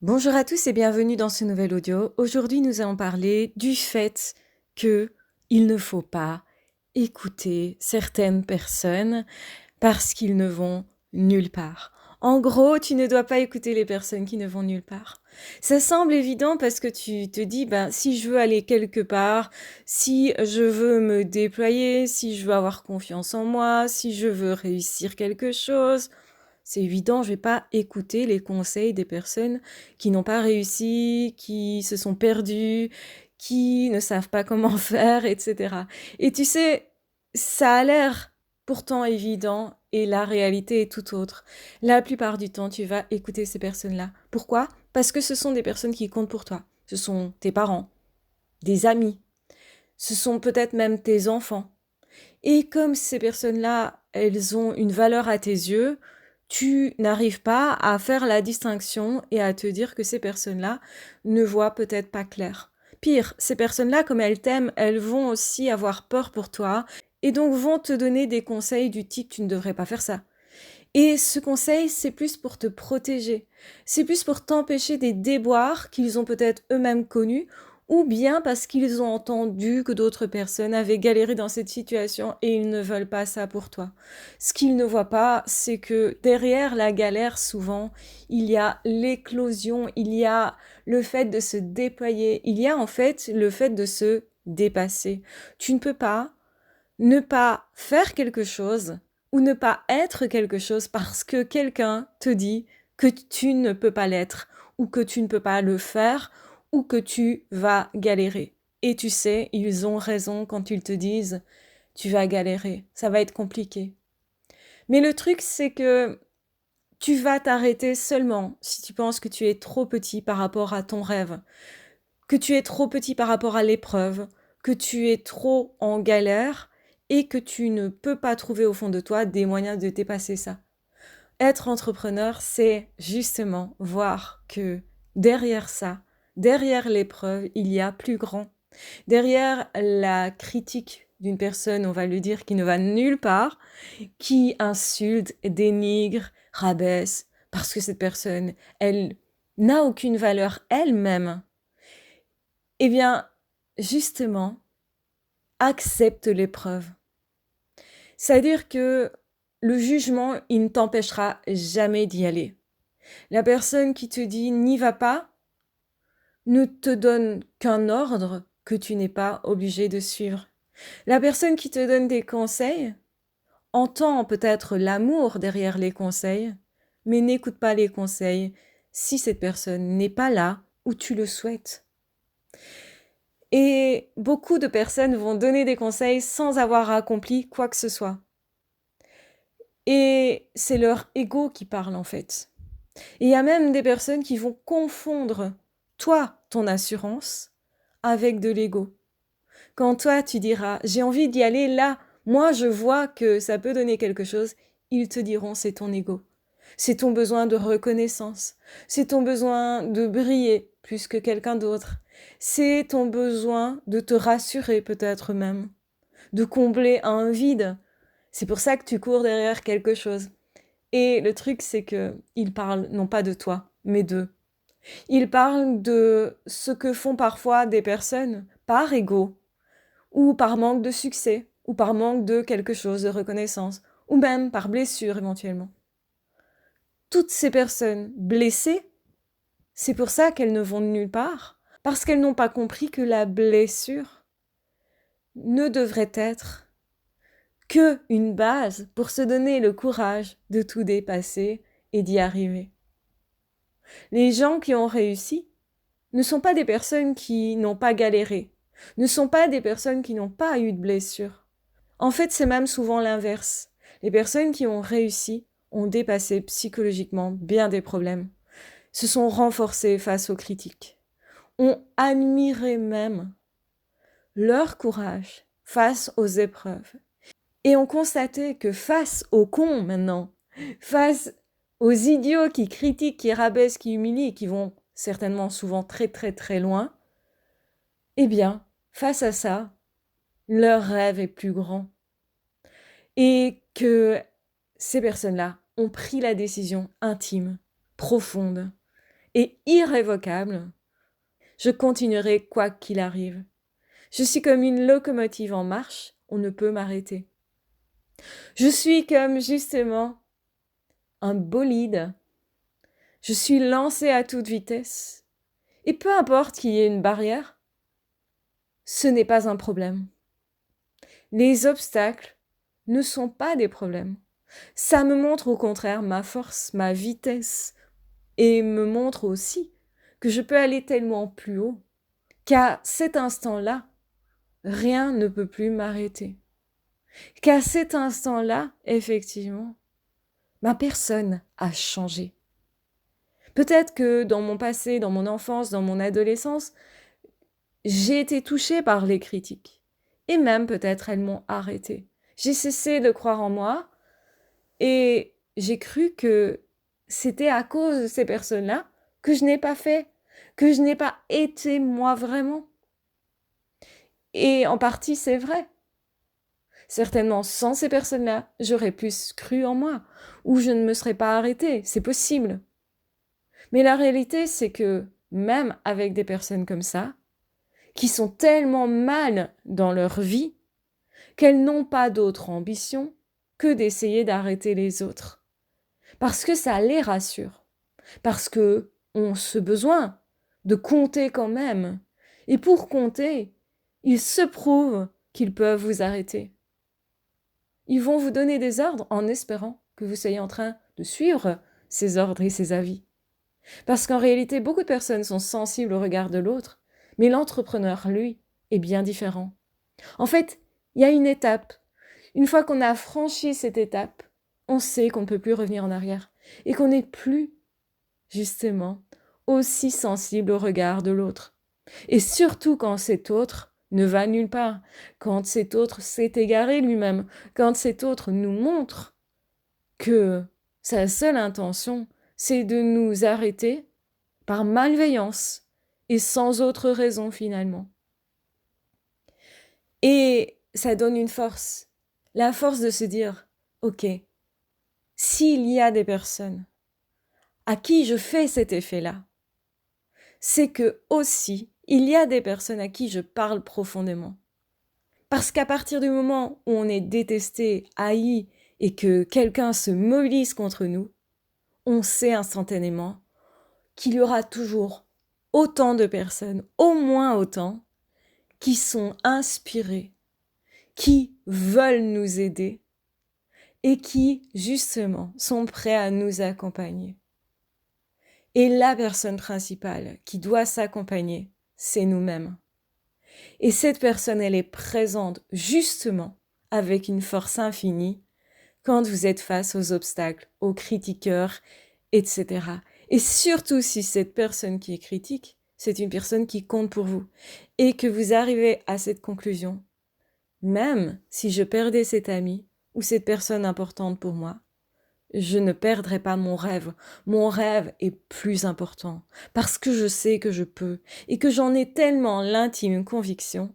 Bonjour à tous et bienvenue dans ce nouvel audio. Aujourd'hui, nous allons parler du fait que il ne faut pas écouter certaines personnes parce qu'ils ne vont nulle part. En gros, tu ne dois pas écouter les personnes qui ne vont nulle part. Ça semble évident parce que tu te dis, ben, si je veux aller quelque part, si je veux me déployer, si je veux avoir confiance en moi, si je veux réussir quelque chose, c'est évident, je vais pas écouter les conseils des personnes qui n'ont pas réussi, qui se sont perdues, qui ne savent pas comment faire, etc. Et tu sais, ça a l'air pourtant évident et la réalité est tout autre. La plupart du temps, tu vas écouter ces personnes-là. Pourquoi? Parce que ce sont des personnes qui comptent pour toi. Ce sont tes parents, des amis, ce sont peut-être même tes enfants. Et comme ces personnes-là, elles ont une valeur à tes yeux, tu n'arrives pas à faire la distinction et à te dire que ces personnes-là ne voient peut-être pas clair. Pire, ces personnes-là, comme elles t'aiment, elles vont aussi avoir peur pour toi et donc vont te donner des conseils du type tu ne devrais pas faire ça. Et ce conseil, c'est plus pour te protéger. C'est plus pour t'empêcher des déboires qu'ils ont peut-être eux-mêmes connus, ou bien parce qu'ils ont entendu que d'autres personnes avaient galéré dans cette situation et ils ne veulent pas ça pour toi. Ce qu'ils ne voient pas, c'est que derrière la galère, souvent, il y a l'éclosion, il y a le fait de se déployer, il y a en fait le fait de se dépasser. Tu ne peux pas ne pas faire quelque chose ou ne pas être quelque chose parce que quelqu'un te dit que tu ne peux pas l'être ou que tu ne peux pas le faire ou que tu vas galérer. Et tu sais, ils ont raison quand ils te disent tu vas galérer, ça va être compliqué. Mais le truc, c'est que tu vas t'arrêter seulement si tu penses que tu es trop petit par rapport à ton rêve, que tu es trop petit par rapport à l'épreuve, que tu es trop en galère et que tu ne peux pas trouver au fond de toi des moyens de dépasser ça. Être entrepreneur, c'est justement voir que derrière ça, derrière l'épreuve, il y a plus grand. Derrière la critique d'une personne, on va le dire, qui ne va nulle part, qui insulte, dénigre, rabaisse, parce que cette personne, elle n'a aucune valeur elle-même, eh bien, justement, accepte l'épreuve. C'est-à-dire que le jugement, il ne t'empêchera jamais d'y aller. La personne qui te dit n'y va pas ne te donne qu'un ordre que tu n'es pas obligé de suivre. La personne qui te donne des conseils entend peut-être l'amour derrière les conseils, mais n'écoute pas les conseils si cette personne n'est pas là où tu le souhaites. Et beaucoup de personnes vont donner des conseils sans avoir accompli quoi que ce soit. Et c'est leur ego qui parle en fait. Et il y a même des personnes qui vont confondre toi, ton assurance, avec de l'ego. Quand toi, tu diras, j'ai envie d'y aller là, moi je vois que ça peut donner quelque chose, ils te diront, c'est ton ego. C'est ton besoin de reconnaissance. C'est ton besoin de briller plus que quelqu'un d'autre. C'est ton besoin de te rassurer peut-être même, de combler un vide. C'est pour ça que tu cours derrière quelque chose. Et le truc, c'est que ils parlent non pas de toi, mais d'eux. Ils parlent de ce que font parfois des personnes par ego, ou par manque de succès, ou par manque de quelque chose de reconnaissance, ou même par blessure éventuellement. Toutes ces personnes blessées, c'est pour ça qu'elles ne vont nulle part, parce qu'elles n'ont pas compris que la blessure ne devrait être que une base pour se donner le courage de tout dépasser et d'y arriver. Les gens qui ont réussi ne sont pas des personnes qui n'ont pas galéré, ne sont pas des personnes qui n'ont pas eu de blessures. En fait, c'est même souvent l'inverse. Les personnes qui ont réussi ont dépassé psychologiquement bien des problèmes, se sont renforcées face aux critiques, ont admiré même leur courage face aux épreuves et ont constaté que face aux cons maintenant, face aux idiots qui critiquent, qui rabaissent, qui humilient, qui vont certainement souvent très très très loin, eh bien, face à ça, leur rêve est plus grand. Et que ces personnes-là ont pris la décision intime, profonde, et irrévocable, je continuerai quoi qu'il arrive. Je suis comme une locomotive en marche, on ne peut m'arrêter. Je suis comme justement un bolide. Je suis lancé à toute vitesse. Et peu importe qu'il y ait une barrière, ce n'est pas un problème. Les obstacles ne sont pas des problèmes. Ça me montre au contraire ma force, ma vitesse, et me montre aussi que je peux aller tellement plus haut qu'à cet instant-là, rien ne peut plus m'arrêter. Qu'à cet instant-là, effectivement, ma personne a changé. Peut-être que dans mon passé, dans mon enfance, dans mon adolescence, j'ai été touchée par les critiques. Et même peut-être elles m'ont arrêtée. J'ai cessé de croire en moi et j'ai cru que c'était à cause de ces personnes-là que je n'ai pas fait, que je n'ai pas été moi vraiment. Et en partie, c'est vrai. Certainement, sans ces personnes-là, j'aurais plus cru en moi, ou je ne me serais pas arrêtée, c'est possible. Mais la réalité, c'est que même avec des personnes comme ça, qui sont tellement mal dans leur vie, qu'elles n'ont pas d'autre ambition que d'essayer d'arrêter les autres. Parce que ça les rassure. Parce que ont ce besoin de compter quand même. Et pour compter, ils se prouvent qu'ils peuvent vous arrêter. Ils vont vous donner des ordres en espérant que vous soyez en train de suivre ces ordres et ces avis. Parce qu'en réalité, beaucoup de personnes sont sensibles au regard de l'autre, mais l'entrepreneur, lui, est bien différent. En fait, il y a une étape. Une fois qu'on a franchi cette étape, on sait qu'on ne peut plus revenir en arrière et qu'on n'est plus, justement, aussi sensible au regard de l'autre. Et surtout quand cet autre ne va nulle part, quand cet autre s'est égaré lui-même, quand cet autre nous montre que sa seule intention, c'est de nous arrêter par malveillance et sans autre raison finalement. Et ça donne une force, la force de se dire, ok, s'il y a des personnes à qui je fais cet effet-là, c'est que aussi, il y a des personnes à qui je parle profondément. Parce qu'à partir du moment où on est détesté, haï, et que quelqu'un se mobilise contre nous, on sait instantanément qu'il y aura toujours autant de personnes, au moins autant, qui sont inspirées, qui veulent nous aider et qui, justement, sont prêts à nous accompagner. Et la personne principale qui doit s'accompagner, c'est nous-mêmes. Et cette personne, elle est présente justement avec une force infinie quand vous êtes face aux obstacles, aux critiqueurs, etc. Et surtout si cette personne qui est critique, c'est une personne qui compte pour vous et que vous arrivez à cette conclusion. Même si je perdais cet ami ou cette personne importante pour moi, je ne perdrai pas mon rêve. Mon rêve est plus important parce que je sais que je peux et que j'en ai tellement l'intime conviction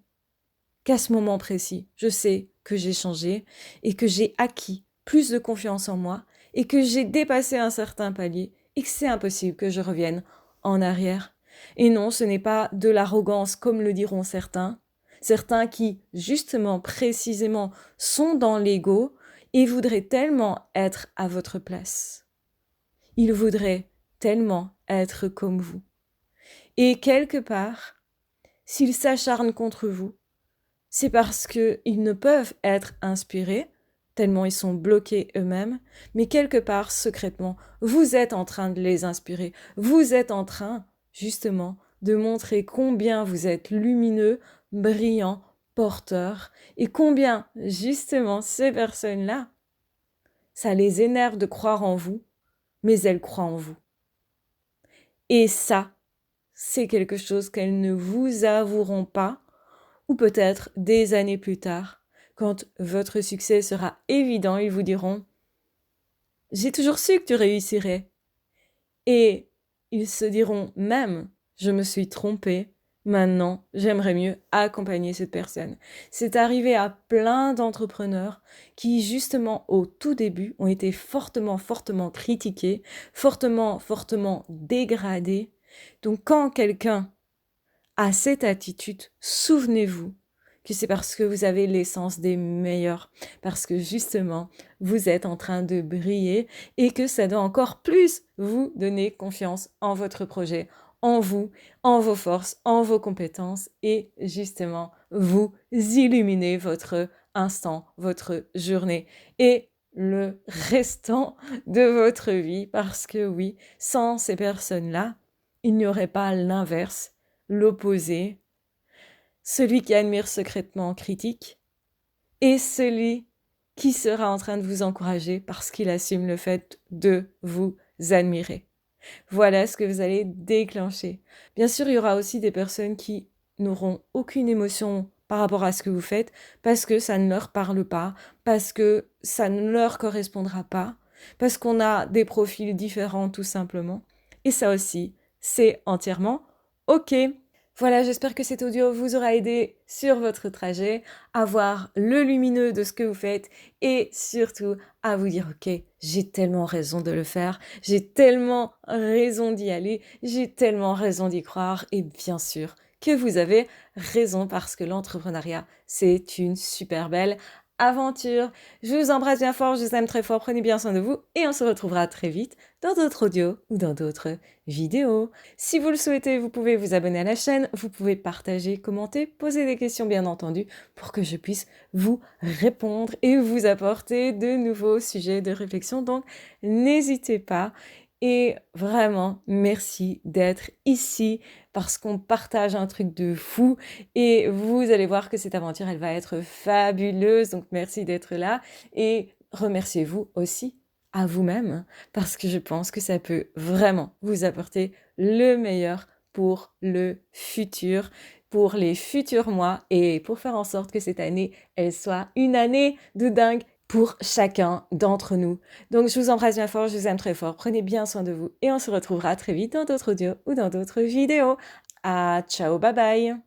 qu'à ce moment précis, je sais que j'ai changé et que j'ai acquis plus de confiance en moi et que j'ai dépassé un certain palier et que c'est impossible que je revienne en arrière. Et non, ce n'est pas de l'arrogance comme le diront certains, certains qui, justement, précisément, sont dans l'ego et voudraient tellement être à votre place. Ils voudraient tellement être comme vous. Et quelque part, s'ils s'acharnent contre vous, c'est parce qu'ils ne peuvent être inspirés, tellement ils sont bloqués eux-mêmes, mais quelque part, secrètement, vous êtes en train de les inspirer. Vous êtes en train, justement, de montrer combien vous êtes lumineux, brillant, porteur, et combien, justement, ces personnes-là, ça les énerve de croire en vous, mais elles croient en vous. Et ça, c'est quelque chose qu'elles ne vous avoueront pas, ou peut-être des années plus tard, quand votre succès sera évident, ils vous diront « J'ai toujours su que tu réussirais ». Et ils se diront même « Je me suis trompé, Maintenant, j'aimerais mieux accompagner cette personne. C'est arrivé à plein d'entrepreneurs qui, justement, au tout début, ont été fortement, fortement critiqués, fortement, fortement dégradés. Donc, quand quelqu'un a cette attitude, souvenez-vous que c'est parce que vous avez l'essence des meilleurs, parce que justement, vous êtes en train de briller et que ça doit encore plus vous donner confiance en votre projet, en vous, en vos forces, en vos compétences et justement, vous illuminer votre instant, votre journée et le restant de votre vie parce que oui, sans ces personnes-là, il n'y aurait pas l'inverse, l'opposé, celui qui admire secrètement critique et celui qui sera en train de vous encourager parce qu'il assume le fait de vous admirer. Voilà ce que vous allez déclencher. Bien sûr, il y aura aussi des personnes qui n'auront aucune émotion par rapport à ce que vous faites parce que ça ne leur parle pas, parce que ça ne leur correspondra pas, parce qu'on a des profils différents tout simplement. Et ça aussi, c'est entièrement OK. Voilà, j'espère que cet audio vous aura aidé sur votre trajet à voir le lumineux de ce que vous faites et surtout à vous dire ok, j'ai tellement raison de le faire, j'ai tellement raison d'y aller, j'ai tellement raison d'y croire et bien sûr que vous avez raison parce que l'entrepreneuriat, c'est une super belle aventure. Je vous embrasse bien fort, je vous aime très fort, prenez bien soin de vous et on se retrouvera très vite dans d'autres audios ou dans d'autres vidéos. Si vous le souhaitez, vous pouvez vous abonner à la chaîne, vous pouvez partager, commenter, poser des questions bien entendu pour que je puisse vous répondre et vous apporter de nouveaux sujets de réflexion. Donc, n'hésitez pas. Et vraiment, merci d'être ici parce qu'on partage un truc de fou et vous allez voir que cette aventure, elle va être fabuleuse. Donc, merci d'être là et remerciez-vous aussi à vous-même parce que je pense que ça peut vraiment vous apporter le meilleur pour le futur, pour les futurs mois et pour faire en sorte que cette année, elle soit une année de dingue pour chacun d'entre nous. Donc je vous embrasse bien fort, je vous aime très fort, prenez bien soin de vous et on se retrouvera très vite dans d'autres audios ou dans d'autres vidéos. Ah, ciao, bye bye!